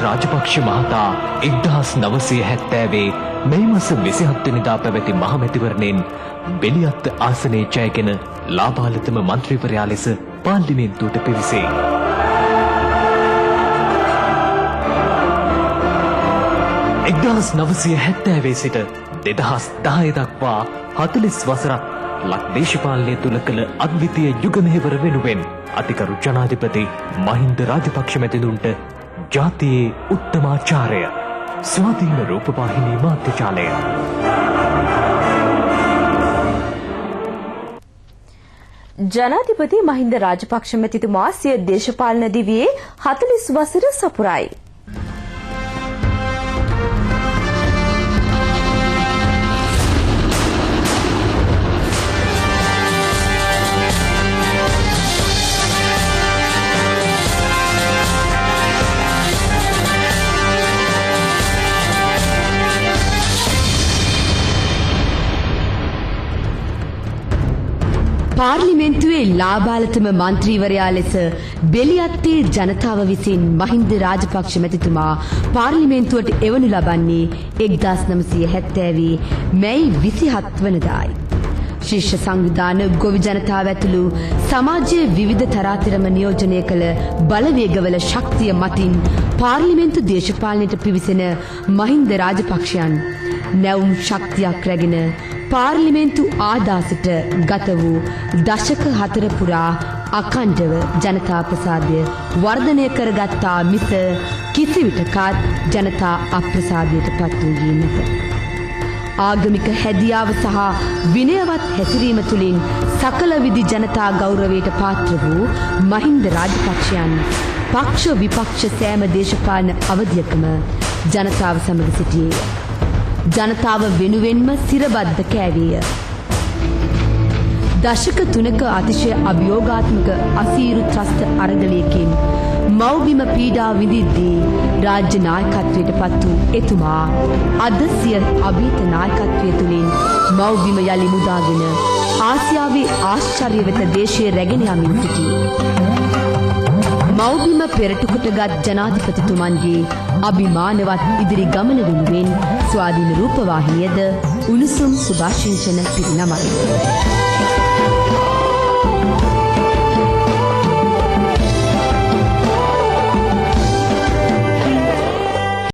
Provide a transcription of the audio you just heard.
රාජපක්ෂ මහතා 1970 මේ මාස 27 වෙනිදා පැවති මහමැතිවරණයෙන් බෙලියත් ආසනයේ ජයගෙන ලාබාලතම මන්ත්‍රීවරයා ලෙස පාර්ලිමේන්තුවට පිවිසේ. එක්දහස් 970 සිට 2010 දක්වා 40 වසරක් ලක් දේශපාලනය තුල කළ අද්විතීය යුග මෙහෙවර වෙනුවෙන් අතිකරු ජනාධිපති මහින්ද රාජපක්ෂ මැතිතුන්ට ජාතියේ උත්තමාචාරය ස්වාධීන රූපවාහිනී මාධ්‍යජාලය. ජනාධිපති මහින්ද රාජපක්ෂ මැතිතුමා සිය දේශපාලන දිවියේ 40 වසර සපුරයි. පාර්ලිමේන්තුවේ ලාබාලතම මන්ත්‍රීවරයා ලෙස බෙලියත්තේ ජනතාව විසින් මහින්ද රාජපක්ෂ මැතිතුමා පාර්ලිමේන්තුවට එවනු ලබන්නේ 1970 මැයි 27 වනදායි. ශිෂ්‍ය සංවිධාන ගොවි ජනතාව ඇතුළු සමාජයේ විවිධ තරාතිරම නියෝජනය කළ බලවේගවල ශක්තිය මතින් පාර්ලිමේන්තු දේශපාලනයට පිවිසෙන මහින්ද රාජපක්ෂයන් නැවුම් ශක්තියක් රැගෙන පාර්ලිමේන්තු ආදාසට ගත වූ දශක 4 පුරා අඛණ්ඩව ජනතා ප්‍රසාදය වර්ධනය කරගත්තා මිස කිසිවිටකත් ජනතා අප්‍රසාදයට පත් වූයේ නැත. ආගමික හැදියාව සහ විනයවත් හැසිරීම තුළින් සකල විධි ජනතා ගෞරවයට පාත්‍ර වූ මහින්ද රාජපක්ෂයන් පක්ෂ විපක්ෂ සෑම දේශපාලන අවධියකම ජනතාව සමග සිටියේ. ජනතාව වෙනුවෙන්ම සිරබද්ද කෑවේය. දශක 3ක අතිශය අභියෝගාත්මක අසීරු ත්‍රස්ත අරගලයකින් මව්බිම පීඩා විඳිද්දී රාජ්‍ය නායකත්වයට පත් වූ එතුමා අද සිය අභීත නායකත්වය තුළින් මව්බිම යලි මුදාගෙන ආසියාවේ ආශ්චර්ය වෙත දේශය රැගෙන යමින් සිටී. මව්බිම පෙරටුකොටගත් ජනාධිපතිතුමන්ගේ අභිමානවත් ඉදිරි ගමන වෙනුවෙන් ස්වාධීන රූපවාහිනියද උණුසුම් සුභාශිංසන පිරිනමයි.